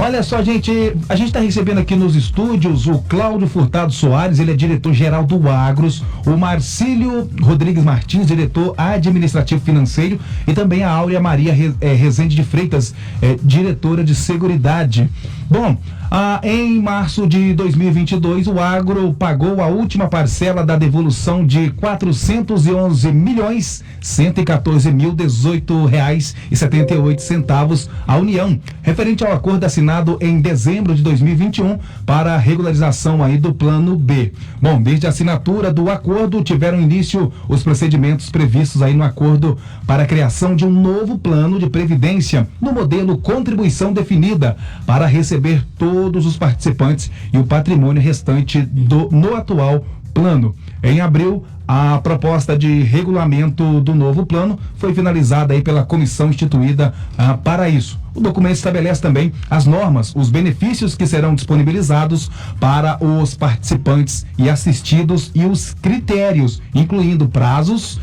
Olha só, gente, a gente está recebendo aqui nos estúdios o Cláudio Furtado Soares, ele é diretor-geral do Agros, o Marcílio Rodrigues Martins, diretor administrativo financeiro, e também a Áurea Maria Rezende de Freitas, diretora de Seguridade. Bom, em março de 2022, o Agro pagou a última parcela da devolução de R$411.114.018,78 à União, referente ao acordo assinado em dezembro de 2021 para a regularização aí do Plano B. Bom, desde a assinatura do acordo, tiveram início os procedimentos previstos aí no acordo para a criação de um novo plano de previdência no modelo contribuição definida para receber todos os participantes e o patrimônio restante no atual plano. Em abril, a proposta de regulamento do novo plano foi finalizada aí pela comissão instituída para isso. O documento estabelece também as normas, os benefícios que serão disponibilizados para os participantes e assistidos e os critérios, incluindo prazos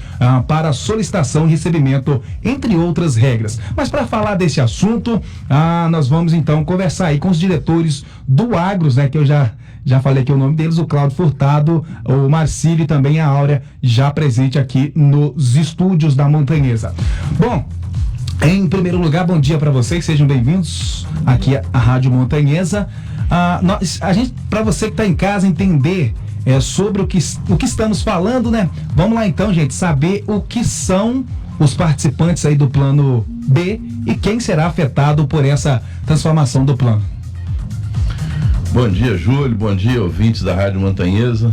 para solicitação e recebimento, entre outras regras. Mas para falar desse assunto, nós vamos então conversar aí com os diretores do Agros, né, que eu já falei aqui o nome deles, o Cláudio Furtado, o Marcílio e também a Áurea, já presente aqui nos estúdios da Montanhesa. Bom, em primeiro lugar, bom dia para vocês, sejam bem-vindos aqui à Rádio Montanhesa. Para você que está em casa entender sobre o que estamos falando, né? Vamos lá então, gente, saber o que são os participantes aí do Plano B e quem será afetado por essa transformação do plano. Bom dia, Júlio, bom dia, ouvintes da Rádio Montanhesa.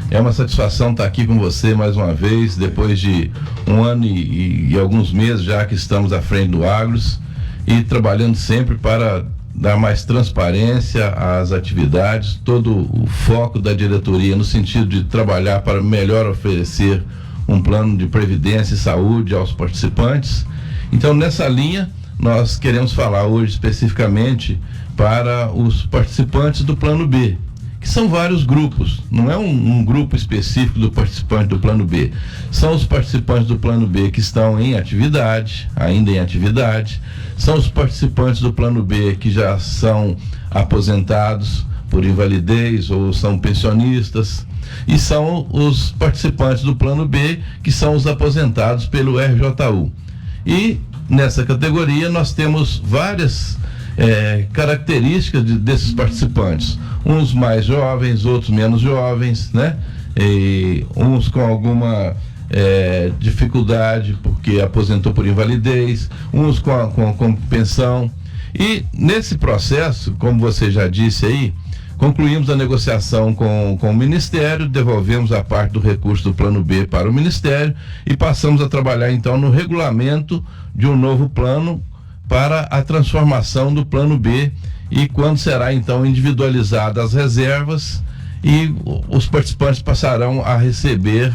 É uma satisfação estar aqui com você mais uma vez, depois de um ano e alguns meses já que estamos à frente do Agros e trabalhando sempre para dar mais transparência às atividades, todo o foco da diretoria no sentido de trabalhar para melhor oferecer um plano de previdência e saúde aos participantes. Então, nessa linha, nós queremos falar hoje especificamente para os participantes do Plano B, que são vários grupos, não é um grupo específico do participante do Plano B. São os participantes do Plano B que estão em atividade, ainda em atividade, são os participantes do Plano B que já são aposentados por invalidez ou são pensionistas, e são os participantes do Plano B que são os aposentados pelo RJU. E nessa categoria nós temos várias características desses participantes, uns mais jovens, outros menos jovens, né? E uns com alguma dificuldade porque aposentou por invalidez, uns com pensão. E nesse processo, como você já disse aí, concluímos a negociação com o Ministério, devolvemos a parte do recurso do Plano B para o Ministério e passamos a trabalhar então no regulamento de um novo plano para a transformação do Plano B e quando será então individualizadas as reservas e os participantes passarão a receber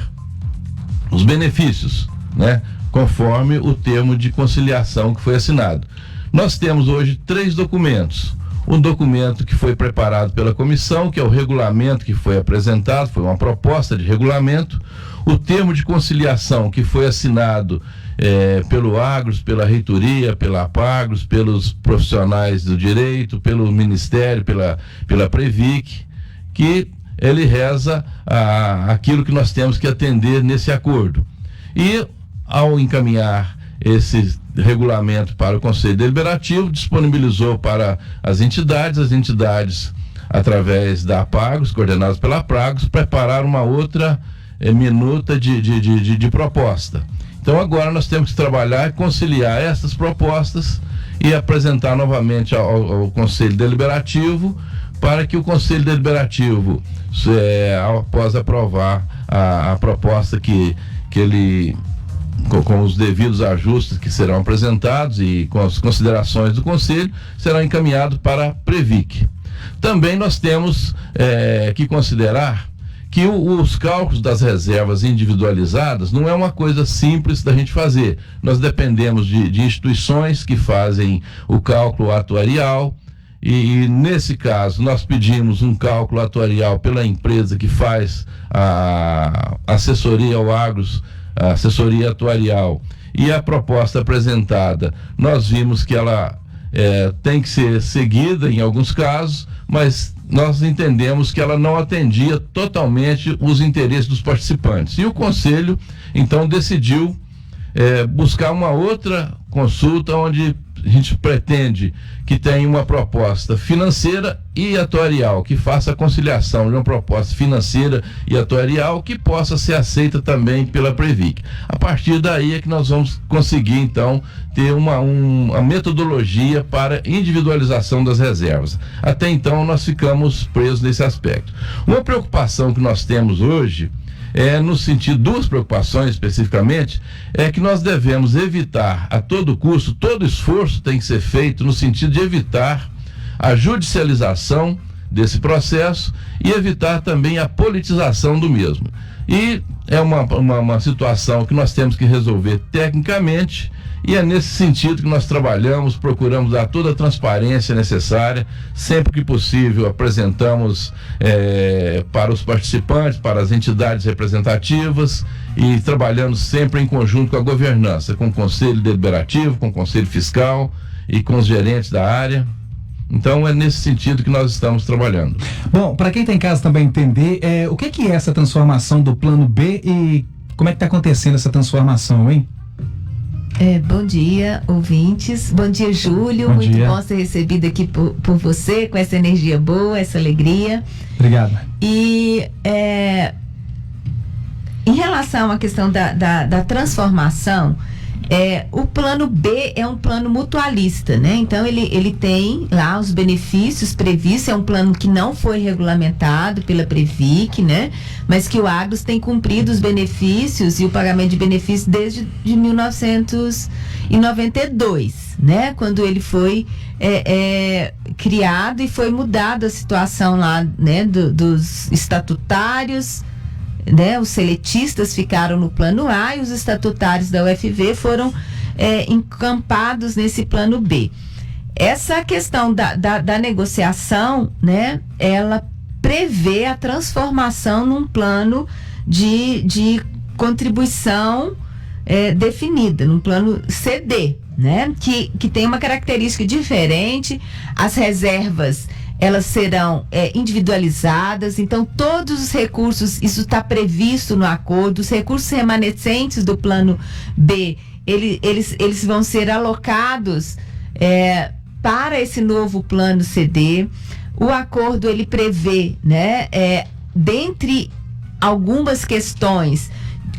os benefícios, né, conforme o termo de conciliação que foi assinado. Nós temos hoje 3 documentos. Um documento que foi preparado pela comissão, que é o regulamento que foi apresentado, foi uma proposta de regulamento. O termo de conciliação que foi assinado pelo Agros, pela reitoria, pela Apagros, pelos profissionais do direito, pelo Ministério, pela Previc, que ele reza aquilo que nós temos que atender nesse acordo. E ao encaminhar esse regulamento para o Conselho Deliberativo, disponibilizou para as entidades através da Apagros, coordenadas pela Apagros, prepararam uma outra minuta de proposta. Então agora nós temos que trabalhar e conciliar essas propostas e apresentar novamente ao Conselho Deliberativo, para que o Conselho Deliberativo, após aprovar a proposta que ele, com os devidos ajustes que serão apresentados e com as considerações do Conselho, será encaminhado para a Previc. Também nós temos que considerar que os cálculos das reservas individualizadas não é uma coisa simples da gente fazer. Nós dependemos de instituições que fazem o cálculo atuarial e nesse caso nós pedimos um cálculo atuarial pela empresa que faz a assessoria ao Agros, a assessoria atuarial, e a proposta apresentada, nós vimos que ela tem que ser seguida em alguns casos, mas nós entendemos que ela não atendia totalmente os interesses dos participantes. E o Conselho, então, decidiu buscar uma outra consulta onde a gente pretende que tenha uma proposta financeira e atuarial, que faça a conciliação de uma proposta financeira e atuarial que possa ser aceita também pela Previc. A partir daí é que nós vamos conseguir, então, ter uma metodologia para individualização das reservas. Até então, nós ficamos presos nesse aspecto. Uma preocupação que nós temos hoje no sentido, duas preocupações especificamente, é que nós devemos evitar a todo custo, todo esforço tem que ser feito no sentido de evitar a judicialização desse processo e evitar também a politização do mesmo. E é uma situação que nós temos que resolver tecnicamente, e é nesse sentido que nós trabalhamos, procuramos dar toda a transparência necessária, sempre que possível apresentamos para os participantes, para as entidades representativas, e trabalhando sempre em conjunto com a governança, com o Conselho Deliberativo, com o Conselho Fiscal e com os gerentes da área. Então é nesse sentido que nós estamos trabalhando. Bom, para quem está em casa também entender, o que é essa transformação do Plano B e como é que está acontecendo essa transformação, hein? Bom dia, ouvintes. Bom dia, Júlio. Bom Muito dia. bom ser recebido aqui por você, com essa energia boa, essa alegria. Obrigado. E em relação à questão da transformação, o plano B é um plano mutualista, né? Então ele tem lá os benefícios previstos, é um plano que não foi regulamentado pela Previc, né? Mas que o Agros tem cumprido os benefícios e o pagamento de benefícios desde 1992, né? Quando ele foi criado e foi mudada a situação lá, né? Dos estatutários, né, os seletistas ficaram no plano A e os estatutários da UFV foram encampados nesse plano B. Essa questão da negociação, né, ela prevê a transformação num plano de contribuição definida, num plano CD, né, que tem uma característica diferente. As reservas, elas serão individualizadas, então todos os recursos, isso está previsto no acordo, os recursos remanescentes do plano B, eles vão ser alocados para esse novo plano CD. O acordo, ele prevê, né, dentre algumas questões,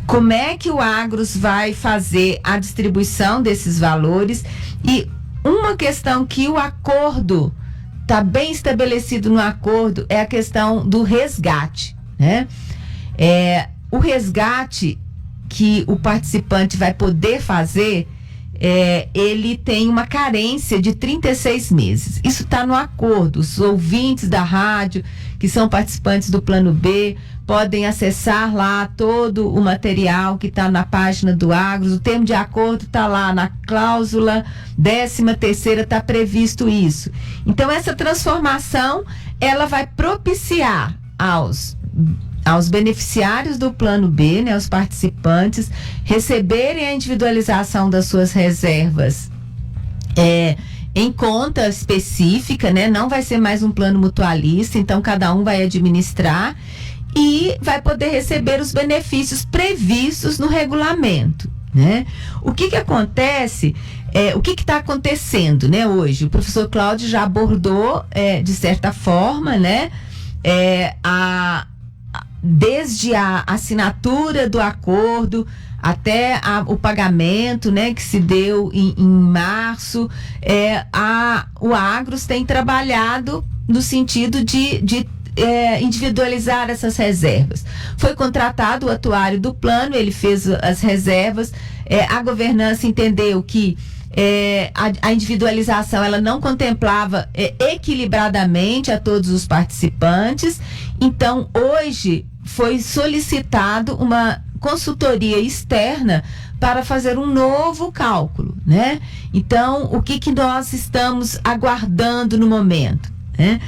como é que o Agros vai fazer a distribuição desses valores, e uma questão que o acordo está bem estabelecido no acordo é a questão do resgate, né? O resgate que o participante vai poder fazer, ele tem uma carência de 36 meses. Isso está no acordo. Os ouvintes da rádio, que são participantes do Plano B, podem acessar lá todo o material que está na página do Agros. O termo de acordo está lá na cláusula 13ª, está previsto isso. Então, essa transformação, ela vai propiciar aos beneficiários do Plano B, né, os participantes, receberem a individualização das suas reservas em conta específica, né? Não vai ser mais um plano mutualista, então cada um vai administrar e vai poder receber os benefícios previstos no regulamento, né? O que acontece, o que está acontecendo, né, hoje? O professor Cláudio já abordou, de certa forma, né, desde a assinatura do acordo até o pagamento, né, que se deu em março, o Agros tem trabalhado no sentido de individualizar essas reservas. Foi contratado o atuário do plano, ele fez as reservas, a governança entendeu que a individualização, ela não contemplava equilibradamente a todos os participantes. Então, hoje foi solicitado uma consultoria externa para fazer um novo cálculo, né? Então, o que nós estamos aguardando no momento, né?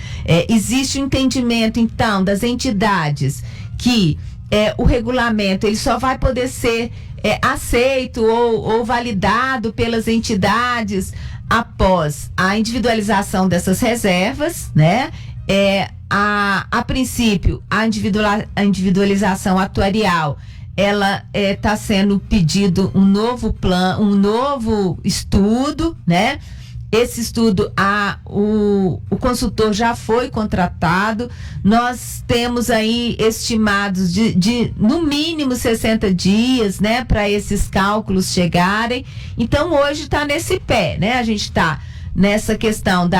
Existe um entendimento, então, das entidades que o regulamento, ele só vai poder ser aceito ou validado pelas entidades após a individualização dessas reservas, né? A princípio, a individualização atuarial, ela está sendo pedido um novo plano, um novo estudo, né? Esse estudo, o consultor já foi contratado. Nós temos aí estimados de no mínimo 60 dias, né, para esses cálculos chegarem. Então, hoje está nesse pé, né? A gente está nessa questão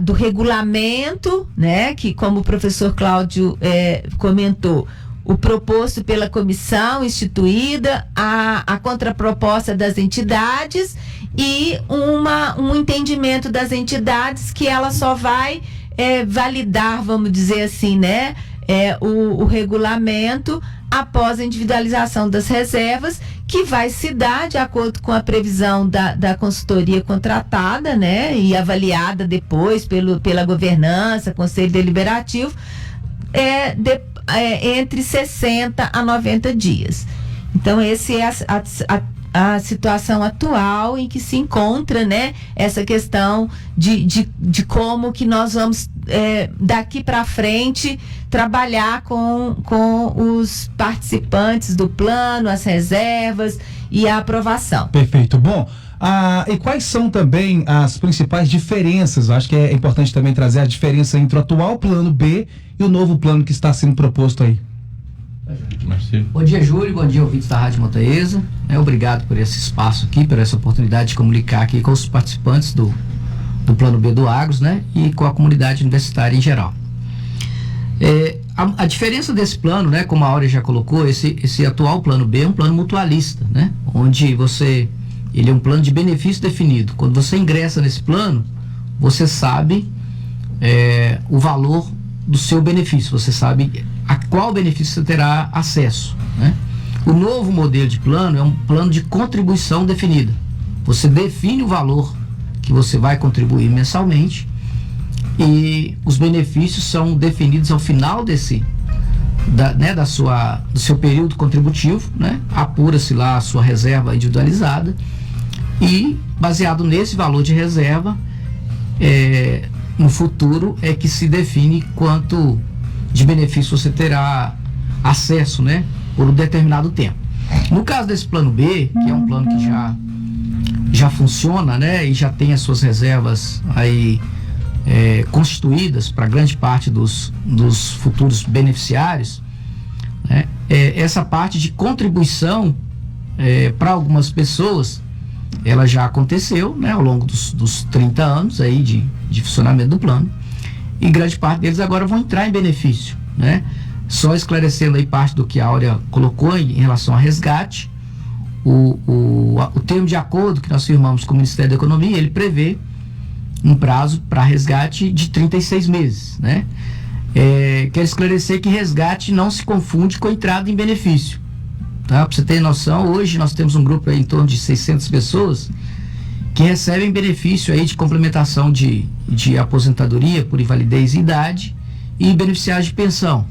do regulamento, né, que, como o professor Cláudio comentou, o proposto pela comissão instituída, a contraproposta das entidades e um entendimento das entidades que ela só vai validar, vamos dizer assim, né, o regulamento após a individualização das reservas, que vai se dar de acordo com a previsão da consultoria contratada, né, e avaliada depois pela governança, Conselho Deliberativo, entre 60 a 90 dias. Então, essa é a situação atual em que se encontra, né, essa questão de como que nós vamos daqui para frente trabalhar com os participantes do plano, as reservas e a aprovação. Perfeito. Bom, e quais são também as principais diferenças? Eu acho que é importante também trazer a diferença entre o atual plano B e o novo plano que está sendo proposto aí. Bom dia, Júlio. Bom dia, ouvintes da Rádio Montanhesa. Obrigado por esse espaço aqui, por essa oportunidade de comunicar aqui com os participantes do plano B do Agros, né, e com a comunidade universitária em geral. A diferença desse plano, né, como a Áurea já colocou, esse atual plano B é um plano mutualista, né, onde ele é um plano de benefício definido. Quando você ingressa nesse plano, você sabe o valor do seu benefício, você sabe a qual benefício você terá acesso, né? O novo modelo de plano é um plano de contribuição definida. Você define o valor que você vai contribuir mensalmente e os benefícios são definidos ao final do seu período contributivo, né? Apura-se lá a sua reserva individualizada e, baseado nesse valor de reserva, no futuro é que se define quanto de benefício você terá acesso, né, por um determinado tempo. No caso desse plano B, que é um plano que já funciona, né, e já tem as suas reservas aí constituídas para grande parte dos futuros beneficiários, né, essa parte de contribuição para algumas pessoas, ela já aconteceu, né, ao longo dos 30 anos aí de funcionamento do plano, e grande parte deles agora vão entrar em benefício, né? Só esclarecendo aí parte do que a Áurea colocou em relação a resgate, o termo de acordo que nós firmamos com o Ministério da Economia, ele prevê um prazo para resgate de 36 meses, né? Quero esclarecer que resgate não se confunde com entrada em benefício, tá? Para você ter noção, hoje nós temos um grupo aí em torno de 600 pessoas que recebem benefício aí de complementação de aposentadoria por invalidez e idade e beneficiários de pensão.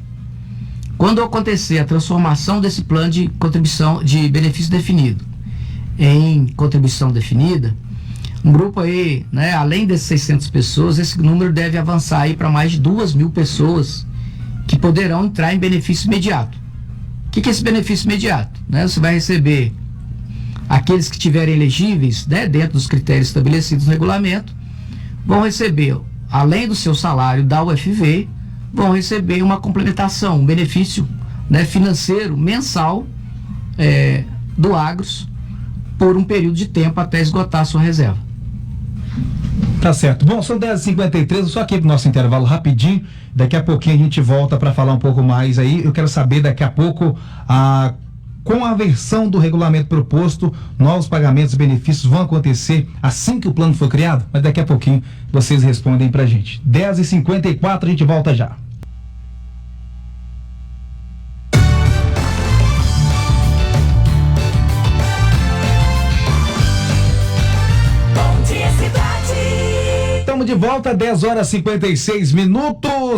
Quando acontecer a transformação desse plano de contribuição de benefício definido em contribuição definida, um grupo aí, né, além dessas 600 pessoas, esse número deve avançar aí para mais de 2.000 pessoas que poderão entrar em benefício imediato. O que é esse benefício imediato? Né? Você vai receber aqueles que estiverem elegíveis, né, dentro dos critérios estabelecidos no regulamento, vão receber, além do seu salário da UFV, vão receber uma complementação, um benefício, né, financeiro mensal do Agros por um período de tempo até esgotar a sua reserva. Tá certo. Bom, são 10h53, só aqui pro nosso intervalo rapidinho. Daqui a pouquinho a gente volta para falar um pouco mais aí. Eu quero saber daqui a pouco com a versão do regulamento proposto, novos pagamentos e benefícios vão acontecer assim que o plano for criado? Mas daqui a pouquinho vocês respondem pra gente. 10h54, a gente volta já. Estamos de volta, 10h56.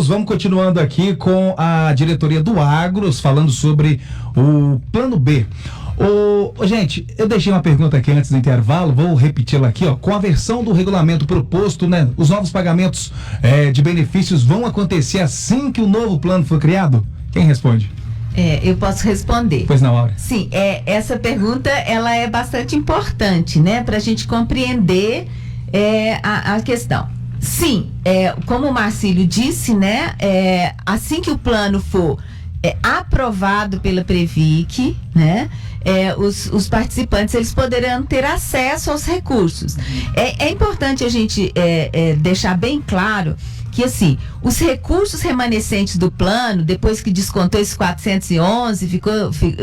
Vamos continuando aqui com a diretoria do Agros, falando sobre o plano B. Gente, eu deixei uma pergunta aqui antes do intervalo, vou repeti-la aqui, ó. Com a versão do regulamento proposto, né, os novos pagamentos de benefícios vão acontecer assim que o novo plano for criado? Quem responde? Eu posso responder. Pois não, Áurea. Sim, essa pergunta ela é bastante importante, né, para a gente compreender a questão. Sim, como o Marcílio disse, né, assim que o plano for aprovado pela Previc, né, os participantes eles poderão ter acesso aos recursos. É importante a gente deixar bem claro que, assim, os recursos remanescentes do plano, depois que descontou esses 411,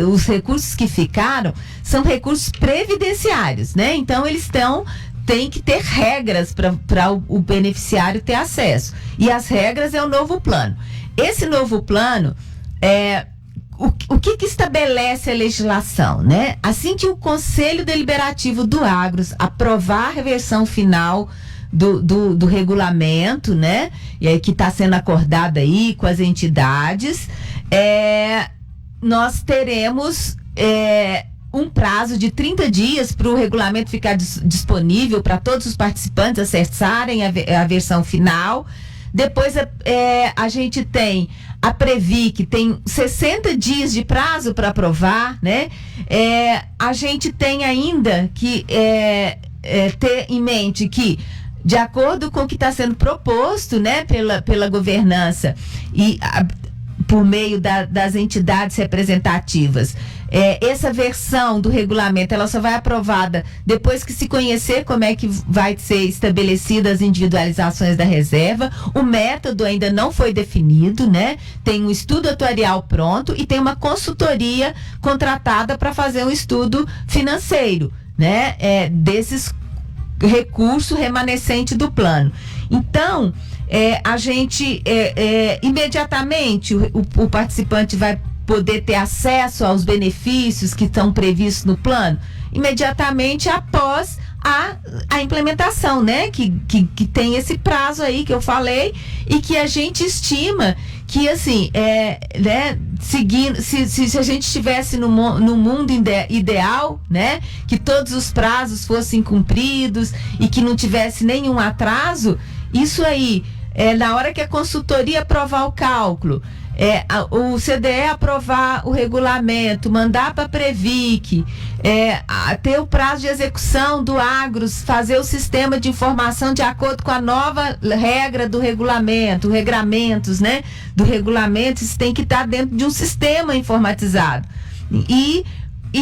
os recursos que ficaram são recursos previdenciários, né? Então, tem que ter regras para o beneficiário ter acesso. E as regras é o novo plano. Esse novo plano, o que estabelece a legislação, né? Assim que o Conselho Deliberativo do Agros aprovar a reversão final do regulamento, né? E aí que está sendo acordado aí com as entidades, nós teremos um prazo de 30 dias para o regulamento ficar disponível para todos os participantes acessarem a versão final. Depois a gente tem a Previc, tem 60 dias de prazo para aprovar, né? A gente tem ainda que ter em mente que, de acordo com o que está sendo proposto, né, pela governança e por meio das entidades representativas, essa versão do regulamento ela só vai aprovada depois que se conhecer como é que vai ser estabelecidas as individualizações da reserva. O método ainda não foi definido, né? Tem um estudo atuarial pronto e tem uma consultoria contratada para fazer um estudo financeiro, né? Desses recurso remanescente do plano. Então, a gente imediatamente o participante vai poder ter acesso aos benefícios que estão previstos no plano imediatamente após a implementação, né? Que tem esse prazo aí que eu falei e que a gente estima que, assim, né, seguindo, se a gente estivesse no mundo ideal, né, que todos os prazos fossem cumpridos e que não tivesse nenhum atraso, isso aí, na hora que a consultoria aprovar o cálculo, o CDE aprovar o regulamento, mandar para a Previc, ter o prazo de execução do Agros, fazer o sistema de informação de acordo com a nova regra do regulamento, regramentos, né, do regulamento, isso tem que estar dentro de um sistema informatizado. E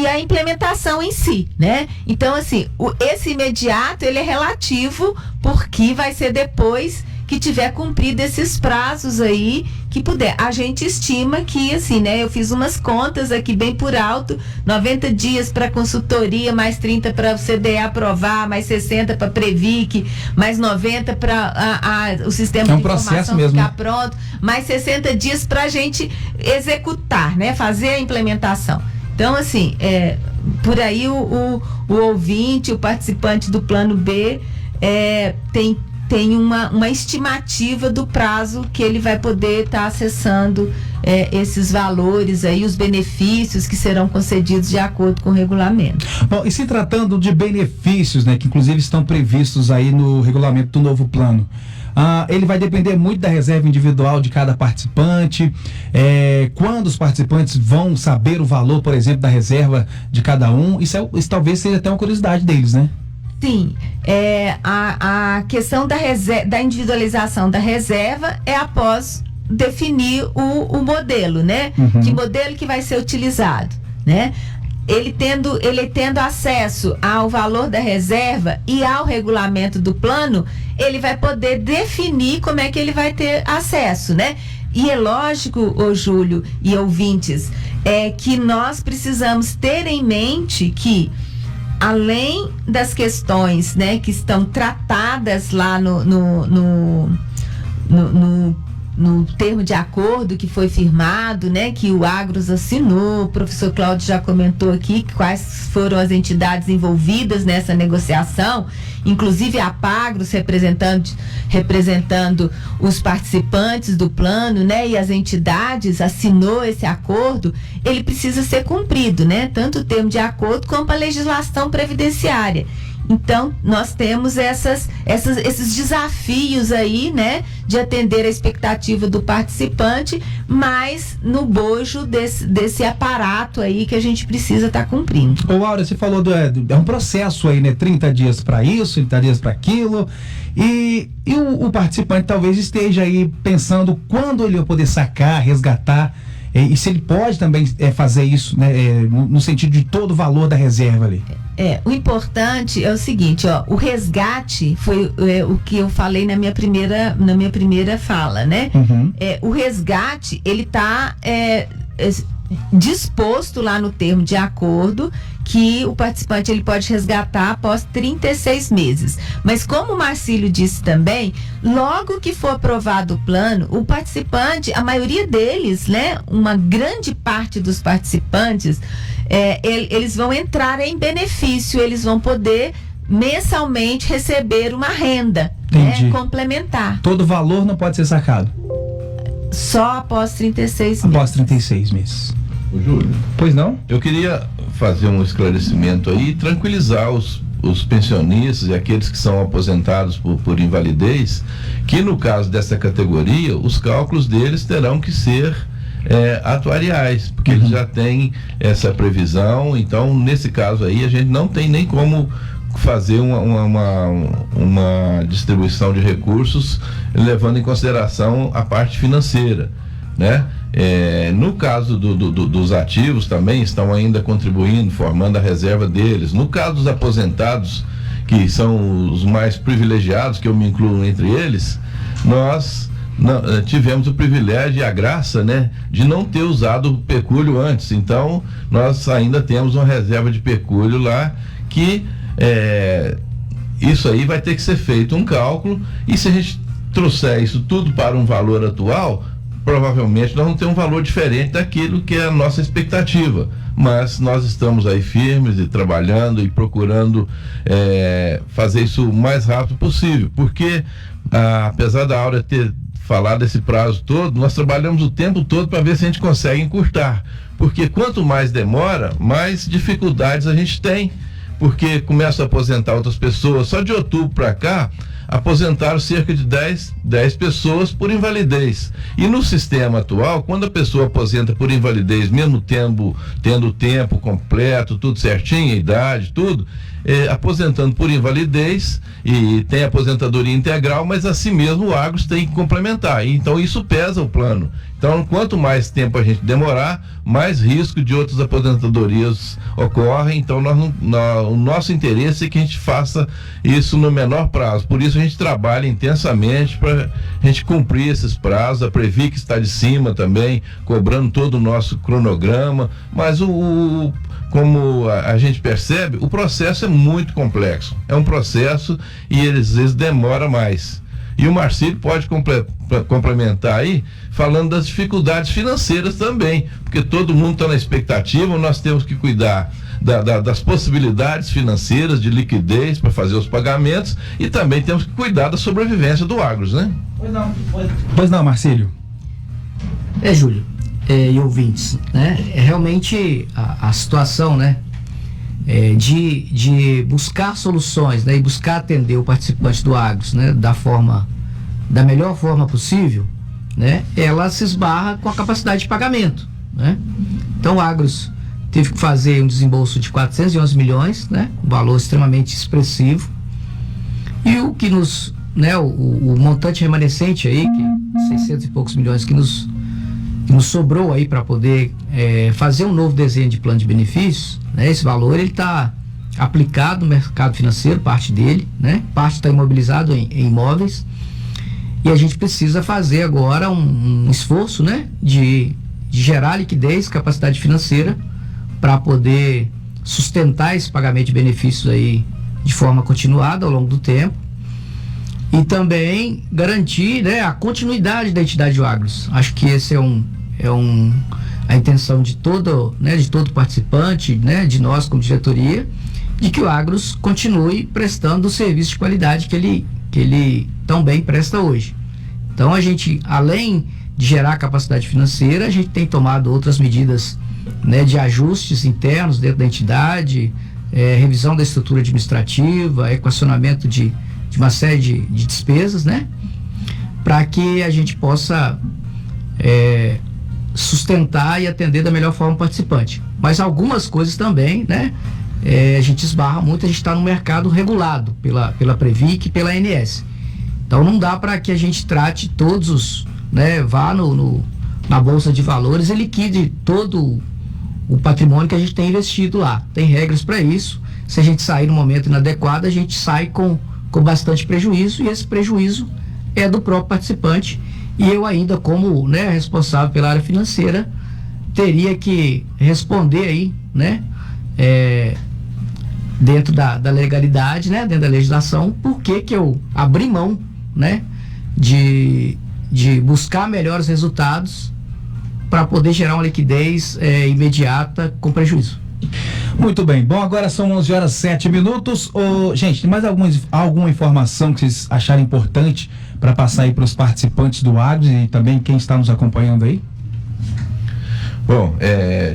a implementação em si, né? Então, assim, esse imediato, ele é relativo, porque vai ser depois que tiver cumprido esses prazos aí, que puder. A gente estima que, assim, né, eu fiz umas contas aqui bem por alto, 90 dias para consultoria, mais 30 para o CDE aprovar, mais 60 para Previc, mais 90 para o sistema de informação ficar pronto, mais 60 dias para a gente executar, né, fazer a implementação. Então, assim, por aí o ouvinte, o participante do plano B tem uma estimativa do prazo que ele vai poder estar acessando esses valores aí, os benefícios que serão concedidos de acordo com o regulamento. Bom, e se tratando de benefícios, né, que inclusive estão previstos aí no regulamento do novo plano, ele vai depender muito da reserva individual de cada participante, quando os participantes vão saber o valor, por exemplo, da reserva de cada um. Isso talvez seja até uma curiosidade deles, né? Sim, a questão da individualização da reserva é após definir o modelo, né? Uhum. Que modelo que vai ser utilizado, né? Ele tendo acesso ao valor da reserva e ao regulamento do plano, ele vai poder definir como é que ele vai ter acesso, né? E é lógico, Júlio e ouvintes, que nós precisamos ter em mente que, além das questões, né, que estão tratadas lá no termo de acordo que foi firmado, né, que o Agros assinou, o professor Cláudio já comentou aqui quais foram as entidades envolvidas nessa negociação, inclusive a Pagros representando os participantes do plano, né, e as entidades assinou esse acordo, ele precisa ser cumprido, né, tanto o termo de acordo como a legislação previdenciária. Então, nós temos esses desafios aí, né, de atender a expectativa do participante, mas no bojo desse aparato aí que a gente precisa estar cumprindo. Ô, Áurea, você falou é um processo aí, né, 30 dias para isso, 30 dias para aquilo, e o participante talvez esteja aí pensando quando ele vai poder sacar, resgatar, e se ele pode também fazer isso, né, no sentido de todo o valor da reserva ali. O importante é o seguinte, ó, o resgate foi o que eu falei na minha primeira fala, né? Uhum. O resgate, ele está disposto lá no termo de acordo que o participante ele pode resgatar após 36 meses. Mas como o Marcílio disse também, logo que for aprovado o plano, o participante, a maioria deles, né, uma grande parte dos participantes, eles vão entrar em benefício, eles vão poder mensalmente receber uma renda, né, complementar. Todo valor não pode ser sacado? Só após 36 meses. Após 36 meses. Ô, Júlio. Pois não? Eu queria fazer um esclarecimento aí e tranquilizar os pensionistas e aqueles que são aposentados por invalidez, que no caso dessa categoria, os cálculos deles terão que ser atuariais, porque eles já têm essa previsão. Então, nesse caso aí, a gente não tem nem como fazer uma distribuição de recursos levando em consideração a parte financeira, né? No caso dos ativos também estão ainda contribuindo, formando a reserva deles. No caso dos aposentados, que são os mais privilegiados, que eu me incluo entre eles, nós tivemos o privilégio e a graça, né, de não ter usado o pecúlio antes. Então nós ainda temos uma reserva de pecúlio lá que isso aí vai ter que ser feito um cálculo, e se a gente trouxer isso tudo para um valor atual, provavelmente nós vamos ter um valor diferente daquilo que é a nossa expectativa. Mas nós estamos aí firmes e trabalhando e procurando fazer isso o mais rápido possível, porque apesar da Áurea ter falado desse prazo todo, nós trabalhamos o tempo todo para ver se a gente consegue encurtar, porque quanto mais demora, mais dificuldades a gente tem, porque começa a aposentar outras pessoas. Só de outubro para cá, aposentaram cerca de 10 pessoas por invalidez. E no sistema atual, quando a pessoa aposenta por invalidez, mesmo tendo o tempo completo, tudo certinho, a idade, tudo, aposentando por invalidez, e tem aposentadoria integral, mas assim mesmo o Agros tem que complementar. Então isso pesa o plano. Então, quanto mais tempo a gente demorar, mais risco de outras aposentadorias ocorrem. Então, o nosso interesse é que a gente faça isso no menor prazo. Por isso, a gente trabalha intensamente para a gente cumprir esses prazos. A Previ, que está de cima também, cobrando todo o nosso cronograma. Mas como a gente percebe, o processo é muito complexo. É um processo e às vezes demora mais. E o Marcílio pode complementar aí, falando das dificuldades financeiras também, porque todo mundo está na expectativa. Nós temos que cuidar das possibilidades financeiras de liquidez para fazer os pagamentos, e também temos que cuidar da sobrevivência do Agros, né? Pois não, Marcílio. Júlio, e ouvintes, né? Realmente a situação, né? De buscar soluções, né, e buscar atender o participante do Agros, né, da melhor forma possível, né, ela se esbarra com a capacidade de pagamento, né? Então o Agros teve que fazer um desembolso de 411 milhões, né, um valor extremamente expressivo, e o que o montante remanescente aí, que 600 e poucos milhões que nos sobrou aí para poder fazer um novo desenho de plano de benefícios, né? Esse valor ele está aplicado no mercado financeiro, parte dele, né? Parte está imobilizado em imóveis, e a gente precisa fazer agora um esforço, né? De gerar liquidez, capacidade financeira para poder sustentar esse pagamento de benefícios aí de forma continuada ao longo do tempo. e também garantir, né, a continuidade da entidade Agros. Acho que esse a intenção de todo participante, né, de nós como diretoria, de que o Agros continue prestando o serviço de qualidade que ele tão bem presta hoje. Então a gente, além de gerar capacidade financeira, a gente tem tomado outras medidas, né, de ajustes internos dentro da entidade, revisão da estrutura administrativa, equacionamento de uma série de despesas, né, para que a gente possa sustentar e atender da melhor forma o participante. Mas algumas coisas também, né, a gente esbarra muito, a gente está no mercado regulado pela Previc e pela ANS. Então não dá para que a gente trate todos os, né, vá na Bolsa de Valores e liquide todo o patrimônio que a gente tem investido lá. Tem regras para isso. Se a gente sair no momento inadequado, a gente sai com bastante prejuízo, e esse prejuízo é do próprio participante. E eu ainda, como, né, responsável pela área financeira, teria que responder aí, né, dentro da legalidade, né, dentro da legislação, por que eu abri mão, né, de buscar melhores resultados para poder gerar uma liquidez imediata com prejuízo. Muito bem. Bom, agora são 11h07. Gente, tem mais alguma informação que vocês acharem importante para passar aí para os participantes do Agros e também quem está nos acompanhando aí? Bom,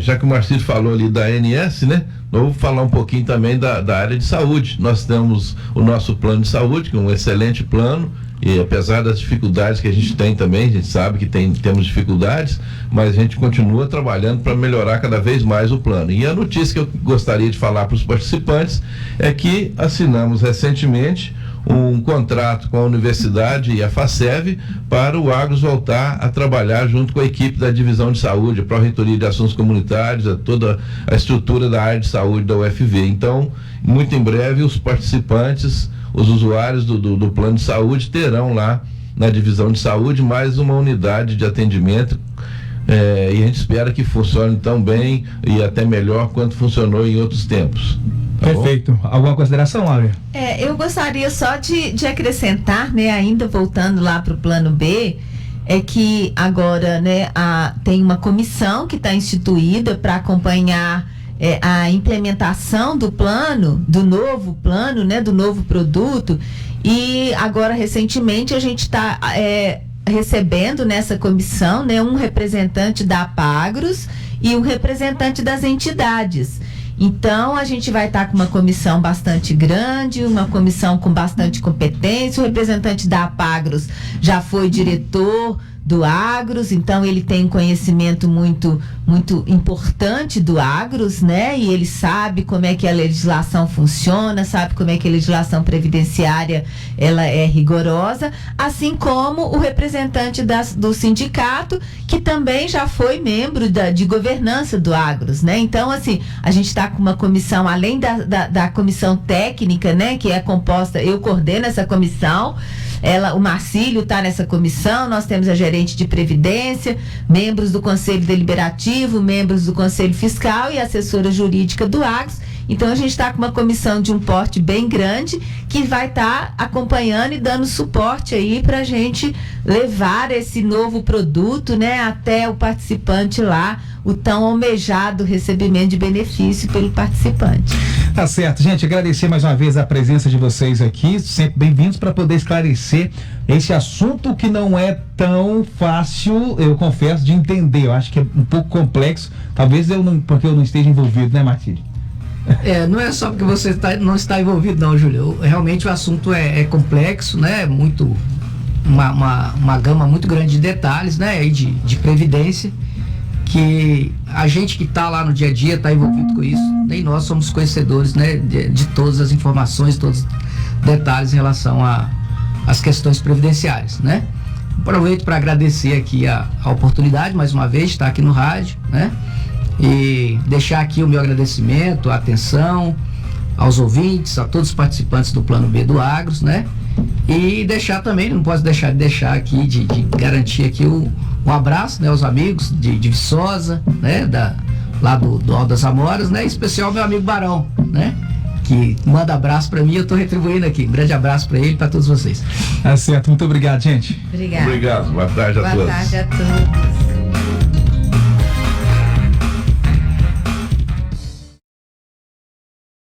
já que o Marcílio falou ali da ANS, né? Eu vou falar um pouquinho também da área de saúde. Nós temos o nosso plano de saúde, que é um excelente plano, e apesar das dificuldades que a gente tem também, a gente sabe que temos dificuldades, mas a gente continua trabalhando para melhorar cada vez mais o plano. E a notícia que eu gostaria de falar para os participantes é que assinamos recentemente um contrato com a Universidade e a FACEV para o Agros voltar a trabalhar junto com a equipe da Divisão de Saúde, a Pró-Reitoria de Assuntos Comunitários, toda a estrutura da área de saúde da UFV. Então, muito em breve, os participantes, os usuários do plano de saúde terão lá na Divisão de Saúde mais uma unidade de atendimento, e a gente espera que funcione tão bem e até melhor quanto funcionou em outros tempos. Tá Perfeito. Bom? Alguma consideração, Áurea? Eu gostaria só de acrescentar, né, ainda voltando lá para o plano B, é que agora, né, tem uma comissão que está instituída para acompanhar a implementação do plano, do novo plano, né, do novo produto, e agora recentemente a gente está recebendo nessa comissão, né, um representante da APAGROS e um representante das entidades. Então, a gente vai estar com uma comissão bastante grande, uma comissão com bastante competência. O representante da APAGROS já foi diretor do Agros, então ele tem um conhecimento muito, muito importante do Agros, né? E ele sabe como é que a legislação funciona, sabe como é que a legislação previdenciária ela é rigorosa, assim como o representante do sindicato, que também já foi membro de governança do Agros, né? Então, assim, a gente está com uma comissão, além da comissão técnica, né? Que é composta, eu coordeno essa comissão, o Marcílio está nessa comissão, nós temos a gerente de previdência, membros do Conselho Deliberativo, membros do Conselho Fiscal e assessora jurídica do Agros. Então a gente está com uma comissão de um porte bem grande que vai estar acompanhando e dando suporte aí para a gente levar esse novo produto, né, até o participante lá, o tão almejado recebimento de benefício pelo participante. Tá certo, gente, agradecer mais uma vez a presença de vocês aqui, sempre bem-vindos para poder esclarecer esse assunto que não é tão fácil, eu confesso, de entender. Eu acho que é um pouco complexo, talvez porque eu não esteja envolvido, né, Marcílio? Não é só porque você não está envolvido, não, Júlio. Realmente o assunto é complexo, né? Muito, uma gama muito grande de detalhes, né? Aí de previdência, que a gente que está lá no dia a dia está envolvido com isso. Nem nós somos conhecedores, né? De todas as informações, todos os detalhes em relação às questões previdenciárias, né? Aproveito para agradecer aqui a oportunidade, mais uma vez, de estar aqui no rádio, né? E deixar aqui o meu agradecimento, a atenção aos ouvintes, a todos os participantes do Plano B do Agros, né? E deixar também, não posso deixar aqui, de garantir aqui um abraço, né, aos amigos de Viçosa, né? Lá do Alto das Amoras, né? Em especial meu amigo Barão, né? que manda abraço para mim, eu estou retribuindo aqui. Um grande abraço para ele e para todos vocês. Tá certo, muito obrigado, gente. Obrigada. Obrigado, boa tarde a todos. Boa tarde a todos.